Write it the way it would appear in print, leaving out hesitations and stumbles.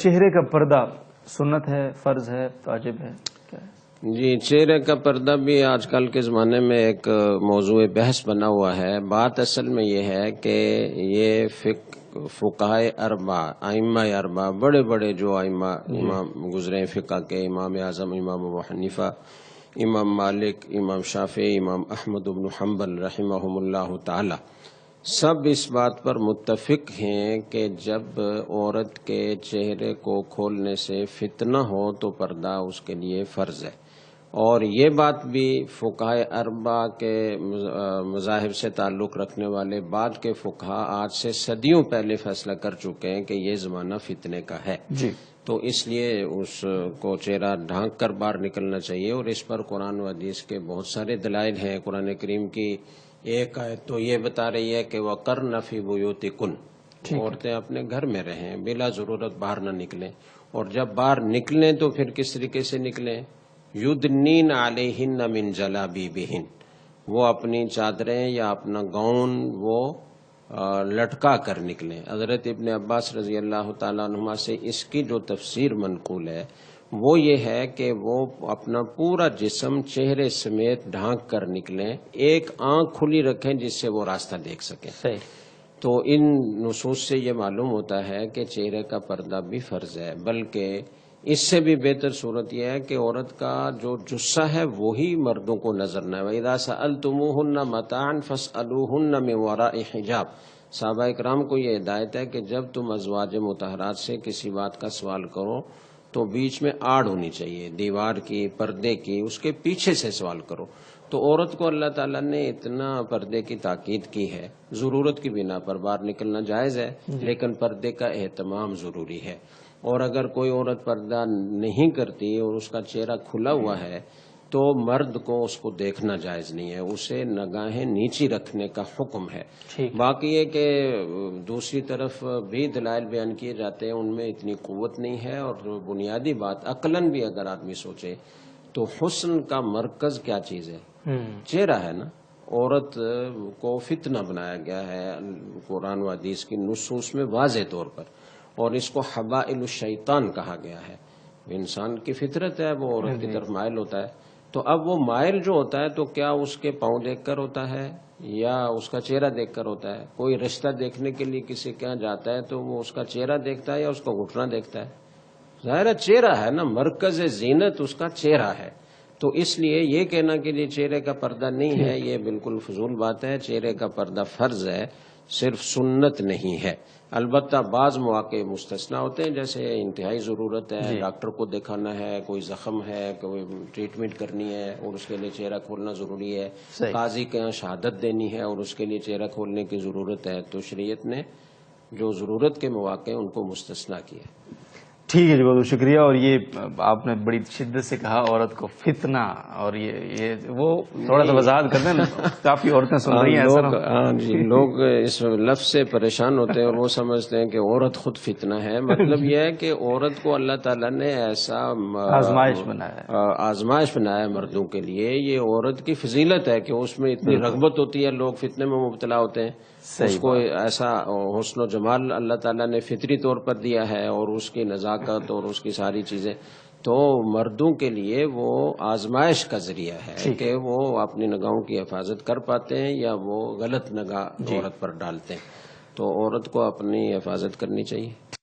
چہرے کا پردہ سنت ہے، فرض ہے، واجب ہے، کیا ہے؟ جی، چہرے کا پردہ بھی آج کل کے زمانے میں ایک موضوع بحث بنا ہوا ہے۔ بات اصل میں یہ ہے کہ یہ فقہائے اربعہ، ائمہ اربعہ، بڑے بڑے جو امام گزرے فقہ کے، امام اعظم امام ابو حنیفہ، امام مالک، امام شافعی، امام احمد بن حنبل رحمہم اللہ تعالی، سب اس بات پر متفق ہیں کہ جب عورت کے چہرے کو کھولنے سے فتنہ ہو تو پردہ اس کے لیے فرض ہے۔ اور یہ بات بھی فقہائے اربعہ کے مذاہب سے تعلق رکھنے والے بعد کے فقہا آج سے صدیوں پہلے فیصلہ کر چکے ہیں کہ یہ زمانہ فتنے کا ہے، جی، تو اس لیے اس کو چہرہ ڈھانک کر باہر نکلنا چاہیے۔ اور اس پر قرآن و حدیث کے بہت سارے دلائل ہیں۔ قرآن کریم کی ایک آیت تو یہ بتا رہی ہے کہ وَقَرْنَ فِي بُيُوتِكُنَّ، عورتیں اپنے گھر میں رہیں، بلا ضرورت باہر نہ نکلیں۔ اور جب باہر نکلیں تو پھر کس طریقے سے نکلیں؟ یُدْنِینَ عَلَیہِنَّ مِن جَلَابِیبِہِنَّ، وہ اپنی چادریں یا اپنا گاؤن وہ لٹکا کر نکلیں۔ حضرت ابن عباس رضی اللہ تعالیٰ عنہما سے اس کی جو تفسیر منقول ہے وہ یہ ہے کہ وہ اپنا پورا جسم چہرے سمیت ڈھانک کر نکلیں، ایک آنکھ کھلی رکھیں جس سے وہ راستہ دیکھ سکیں۔ صحیح۔ تو ان نصوص سے یہ معلوم ہوتا ہے کہ چہرے کا پردہ بھی فرض ہے، بلکہ اس سے بھی بہتر صورت یہ ہے کہ عورت کا جو جسہ ہے وہی مردوں کو نظر نہ آئے۔ وَإِذَا سَأَلْتُمُوهُنَّ مَتَاعًا فَاسْأَلُوهُنَّ مِن وَرَاءِ حِجَابٍ، صحابہ کرام کو یہ ہدایت ہے کہ جب تم ازواج مطہرات سے کسی بات کا سوال کرو تو بیچ میں آڑ ہونی چاہیے، دیوار کی، پردے کی، اس کے پیچھے سے سوال کرو۔ تو عورت کو اللہ تعالیٰ نے اتنا پردے کی تاکید کی ہے، ضرورت کی بنا پر باہر نکلنا جائز ہے، لیکن پردے کا اہتمام ضروری ہے۔ اور اگر کوئی عورت پردہ نہیں کرتی اور اس کا چہرہ کھلا ہوا ہے تو مرد کو اس کو دیکھنا جائز نہیں ہے، اسے نگاہیں نیچی رکھنے کا حکم ہے۔ باقی یہ کہ دوسری طرف بھی دلائل بیان کیے جاتے ہیں، ان میں اتنی قوت نہیں ہے۔ اور بنیادی بات عقلاً بھی اگر آدمی سوچے تو حسن کا مرکز کیا چیز ہے؟ چہرہ ہے نا۔ عورت کو فتنہ بنایا گیا ہے قرآن و حدیث کی نصوص میں واضح طور پر، اور اس کو حبائل الشیطان کہا گیا ہے۔ انسان کی فطرت ہے، وہ عورت کی طرف مائل ہوتا ہے، تو اب وہ مائل جو ہوتا ہے تو کیا اس کے پاؤں دیکھ کر ہوتا ہے یا اس کا چہرہ دیکھ کر ہوتا ہے؟ کوئی رشتہ دیکھنے کے لیے کسی کے یہاں جاتا ہے تو وہ اس کا چہرہ دیکھتا ہے یا اس کا گھٹنا دیکھتا ہے؟ ظاہر چہرہ ہے نا، مرکز زینت اس کا چہرہ ہے۔ تو اس لیے یہ کہنا کہ یہ چہرے کا پردہ نہیں ہے یہ بالکل فضول بات ہے۔ چہرے کا پردہ فرض ہے، صرف سنت نہیں ہے۔ البتہ بعض مواقع مستثنا ہوتے ہیں، جیسے انتہائی ضرورت ہے، ڈاکٹر کو دکھانا ہے، کوئی زخم ہے، کوئی ٹریٹمنٹ کرنی ہے اور اس کے لیے چہرہ کھولنا ضروری ہے، قاضی کے یہاں شہادت دینی ہے اور اس کے لیے چہرہ کھولنے کی ضرورت ہے، تو شریعت نے جو ضرورت کے مواقع ان کو مستثنا کیا۔ ٹھیک ہے جی، بہت شکریہ۔ اور یہ آپ نے بڑی شدت سے کہا عورت کو فتنہ، اور یہ وہ تھوڑا سا وضاحت کر دیں نا، کافی عورتیں سن رہی ہیں ایسا۔ ہاں جی، لوگ اس لفظ سے پریشان ہوتے ہیں اور وہ سمجھتے ہیں کہ عورت خود فتنہ ہے۔ مطلب یہ ہے کہ عورت کو اللہ تعالیٰ نے ایسا آزمائش بنایا ہے مردوں کے لیے، یہ عورت کی فضیلت ہے کہ اس میں اتنی رغبت ہوتی ہے، لوگ فتنے میں مبتلا ہوتے ہیں۔ اس کو ایسا حسن و جمال اللہ تعالیٰ نے فطری طور پر دیا ہے، اور اس کی نزاکت اور اس کی ساری چیزیں، تو مردوں کے لیے وہ آزمائش کا ذریعہ ہے کہ وہ اپنی نگاہوں کی حفاظت کر پاتے ہیں یا وہ غلط نگاہ عورت پر ڈالتے ہیں۔ تو عورت کو اپنی حفاظت کرنی چاہیے۔